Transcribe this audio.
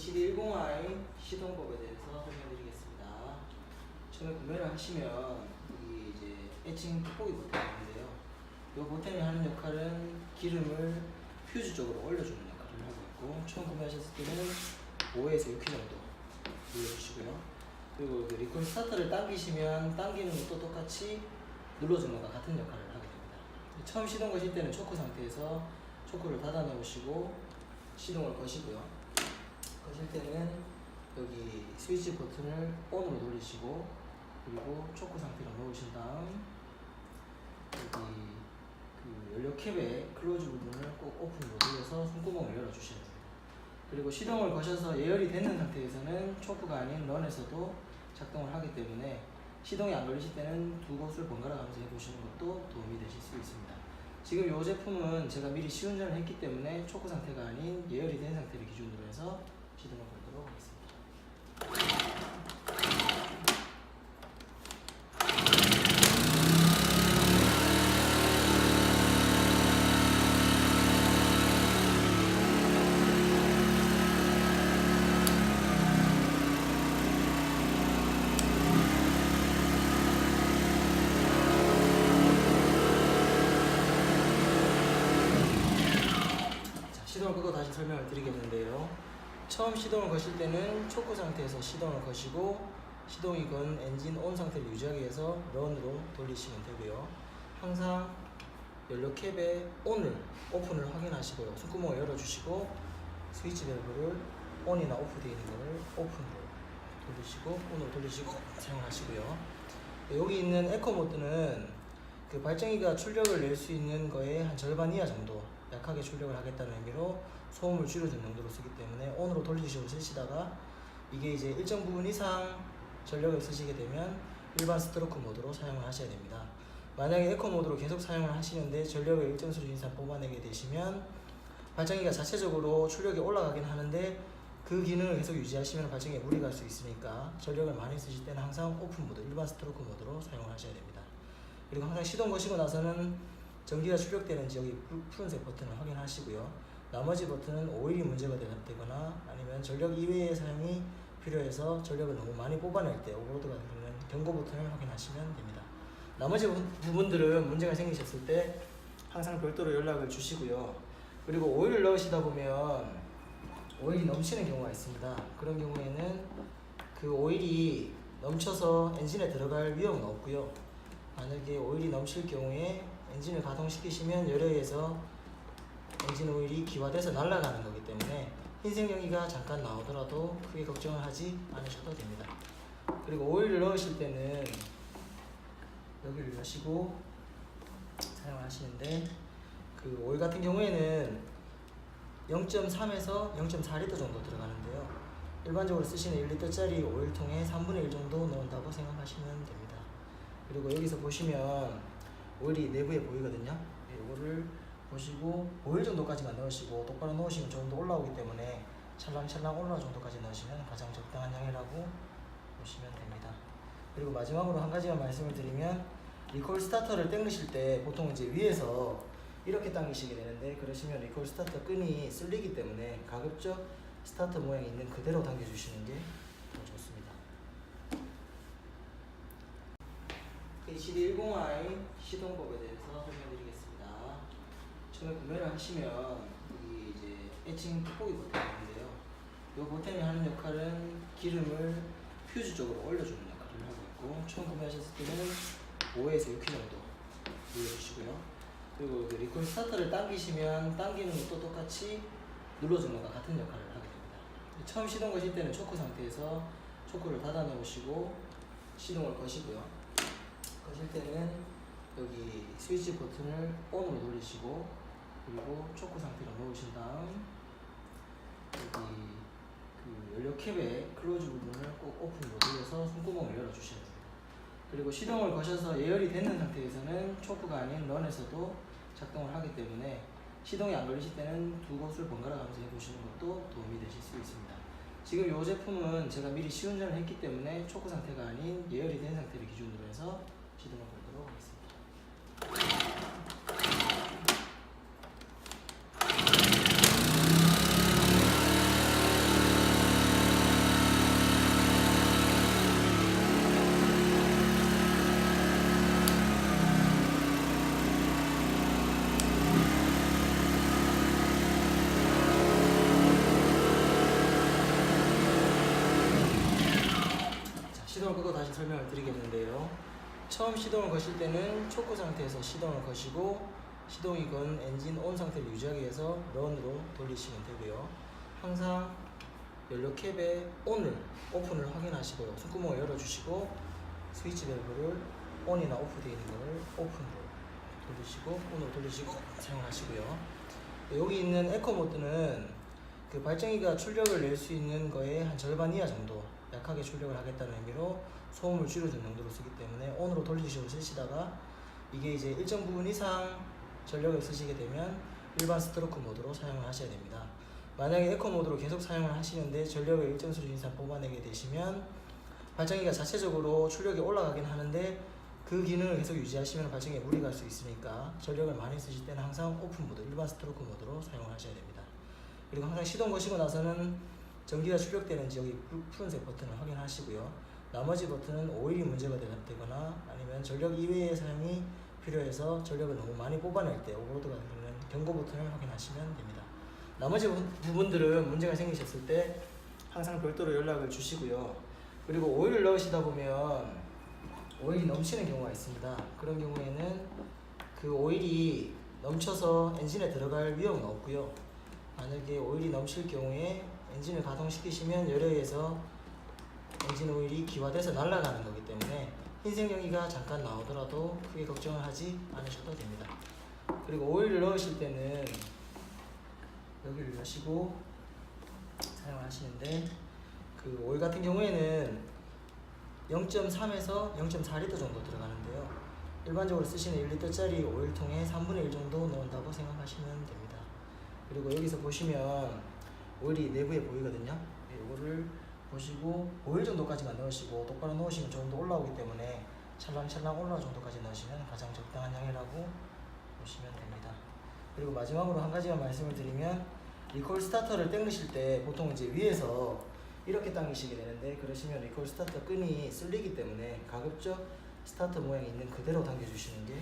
HD10i 시동법에 대해서 설명드리겠습니다. 처음에 구매를 하시면 이 이제 에칭 돋보기 버튼이 있는데요. 이 버튼이 하는 역할은 기름을 퓨즈 쪽으로 올려주는 역할을 하고 있고, 처음 구매하셨을 때는 5에서 6회 정도 눌러주시고요. 그리고 리콜 스타터를 당기시면 당기는 것도 똑같이 눌러주는 것과 같은 역할을 하게 됩니다. 처음 시동 거실 때는 초크 상태에서 초크를 닫아 놓으시고 시동을 거시고요. 거실 때는 여기 스위치 버튼을 ON으로 돌리시고, 그리고 초크 상태로 놓으신 다음 여기 그 연료 캡의 클로즈 부분을 꼭 오픈으로 돌려서 손구멍을 열어주셔야 됩니다. 그리고 시동을 거셔서 예열이 되는 상태에서는 초크가 아닌 런에서도 작동을 하기 때문에 시동이 안 걸리실 때는 두 곳을 번갈아 가면서 해보시는 것도 도움이 되실 수 있습니다. 지금 이 제품은 제가 미리 시운전을 했기 때문에 초크 상태가 아닌 예열이 된 상태를 기준으로 해서 시동을 걸도록 하겠습니다. 시동을 끄고 다시 설명을 드리겠는데요. 처음 시동을 거실 때는 초크 상태에서 시동을 거시고, 시동이 건 엔진 온 상태를 유지하기 위해서 런으로 돌리시면 되고요. 항상 연료 캡의 ON을, 오픈을 확인하시고요. 손구멍을 열어주시고 스위치 밸브를 ON이나 오프 되어 있는 것을 오픈으로 돌리시고 ON으로 돌리시고 사용하시고요. 여기 있는 에코 모드는 그 발전기가 출력을 낼 수 있는 거의 한 절반 이하 정도 약하게 출력을 하겠다는 의미로 소음을 줄여준 용도로 쓰기 때문에 ON으로 돌리시고 쓰시다가 이게 이제 일정 부분 이상 전력을 쓰시게 되면 일반 스트로크 모드로 사용을 하셔야 됩니다. 만약에 에코 모드로 계속 사용을 하시는데 전력을 일정 수준 이상 뽑아내게 되시면 발전기가 자체적으로 출력이 올라가긴 하는데 그 기능을 계속 유지하시면 발전기에 무리가 갈 수 있으니까 전력을 많이 쓰실 때는 항상 오픈 모드, 일반 스트로크 모드로 사용을 하셔야 됩니다. 그리고 항상 시동 거시고 나서는 전기가 출력되는지 여기 푸른색 버튼을 확인하시고요. 나머지 버튼은 오일이 문제가 되거나 아니면 전력 이외의 사용이 필요해서 전력을 너무 많이 뽑아낼 때 오버로드가 되는 경고 버튼을 확인하시면 됩니다. 나머지 부분들은 문제가 생기셨을 때 항상 별도로 연락을 주시고요. 그리고 오일을 넣으시다 보면 오일이 넘치는 경우가 있습니다. 그런 경우에는 그 오일이 넘쳐서 엔진에 들어갈 위험은 없고요. 만약에 오일이 넘칠 경우에 엔진을 가동시키시면 열에 의해서 엔진 오일이 기화돼서 날아가는 거기 때문에 흰색 연기가 잠깐 나오더라도 크게 걱정을 하지 않으셔도 됩니다. 그리고 오일을 넣으실 때는 여기를 여시고 사용을 하시는데, 그 오일 같은 경우에는 0.3에서 0.4리터 정도 들어가는데요. 일반적으로 쓰시는 1리터짜리 오일통에 3분의 1 정도 넣는다고 생각하시면 됩니다. 그리고 여기서 보시면 오일이 내부에 보이거든요. 이거를 보시고 5일 정도까지만 넣으시고 똑바로 넣으시면 조금 더 올라오기 때문에 찰랑찰랑 올라올 정도까지 넣으시면 가장 적당한 양이라고 보시면 됩니다. 그리고 마지막으로 한 가지만 말씀을 드리면, 리콜 스타터를 당기실 때 보통 이제 위에서 이렇게 당기시게 되는데, 그러시면 리콜 스타터 끈이 쓸리기 때문에 가급적 스타터 모양이 있는 그대로 당겨주시는 게 더 좋습니다. HD10i 시동법에 대해서 설명드리겠습니다. 처음에 구매를 하시면 이 이제 에칭 돋보기 버튼이 있는데요. 이 버튼이 하는 역할은 기름을 퓨즈 쪽으로 올려주는 역할을 하고 있고, 처음 구매하셨을 때는 5에서 6회 정도 눌러주시고요. 그리고 리콜 스타터를 당기시면 당기는 것도 똑같이 눌러주는 것과 같은 역할을 하게 됩니다. 처음 시동 거실 때는 초크 상태에서 초크를 닫아 놓으시고 시동을 거시고요. 거실 때는 여기 스위치 버튼을 ON으로 돌리시고, 그리고 초크 상태로 놓으신 다음 여기 그 연료 캡의 클로즈 부분을 꼭 오픈으로 돌려서 손구멍을 열어주셔야 됩니다. 그리고 시동을 거셔서 예열이 되는 상태에서는 초크가 아닌 런에서도 작동을 하기 때문에 시동이 안 걸리실 때는 두 곳을 번갈아 가면서 해보시는 것도 도움이 되실 수 있습니다. 지금 이 제품은 제가 미리 시운전을 했기 때문에 초크 상태가 아닌 예열이 된 상태를 기준으로 해서 시동을 걸도록 하겠습니다. 시동을 끄고 다시 설명을 드리겠는데요. 처음 시동을 거실 때는 초크 상태에서 시동을 거시고 시동이 건 엔진 온 상태를 유지하기 위해서 런으로 돌리시면 되고요. 항상 연료 캡의 오픈을 확인하시고요. 손구멍을 열어주시고 스위치 밸브를 온이나 오프 되어 있는 것을 오픈으로 돌리시고 온으로 돌리시고 사용하시고요. 여기 있는 에코 모드는 그 발전기가 출력을 낼 수 있는 거의 한 절반 이하 정도 약하게 출력을 하겠다는 의미로 소음을 줄여준 정도로 쓰기 때문에 온으로 돌리시고 쓰시다가 이게 이제 일정 부분 이상 전력을 쓰시게 되면 일반 스트로크 모드로 사용을 하셔야 됩니다. 만약에 에코 모드로 계속 사용을 하시는데 전력을 일정 수준 이상 뽑아내게 되시면 발전기가 자체적으로 출력이 올라가긴 하는데 그 기능을 계속 유지하시면 발전기에 무리가 갈 수 있으니까 전력을 많이 쓰실 때는 항상 오픈 모드, 일반 스트로크 모드로 사용을 하셔야 됩니다. 그리고 항상 시동 거시고 나서는 전기가 출력되는지 여기 푸른색 버튼을 확인하시고요. 나머지 버튼은 오일이 문제가 되거나 아니면 전력 이외의 사용이 필요해서 전력을 너무 많이 뽑아낼 때 오버로드가 되는 경고 버튼을 확인하시면 됩니다. 나머지 부분들은 문제가 생기셨을 때 항상 별도로 연락을 주시고요. 그리고 오일을 넣으시다 보면 오일이 넘치는 경우가 있습니다. 그런 경우에는 그 오일이 넘쳐서 엔진에 들어갈 위험은 없고요. 만약에 오일이 넘칠 경우에 엔진을 가동시키시면 열에 의해서 엔진 오일이 기화돼서 날아가는 거기 때문에 흰색 연기가 잠깐 나오더라도 크게 걱정을 하지 않으셔도 됩니다. 그리고 오일을 넣으실 때는 여기를 여시고 사용하시는데 그 오일 같은 경우에는 0.3에서 0.4리터 정도 들어가는데요. 일반적으로 쓰시는 1리터짜리 오일통에 3분의 1 정도 넣는다고 생각하시면 됩니다. 그리고 여기서 보시면 오일이 내부에 보이거든요. 이거를 보시고 오일 정도까지만 넣으시고 똑바로 넣으시면 조금 더 올라오기 때문에 찰랑찰랑 올라올 정도까지 넣으시면 가장 적당한 양이라고 보시면 됩니다. 그리고 마지막으로 한 가지만 말씀을 드리면 리콜 스타터를 당기실 때 보통 이제 위에서 이렇게 당기시게 되는데 그러시면 리콜 스타터 끈이 쓸리기 때문에 가급적 스타터 모양이 있는 그대로 당겨주시는 게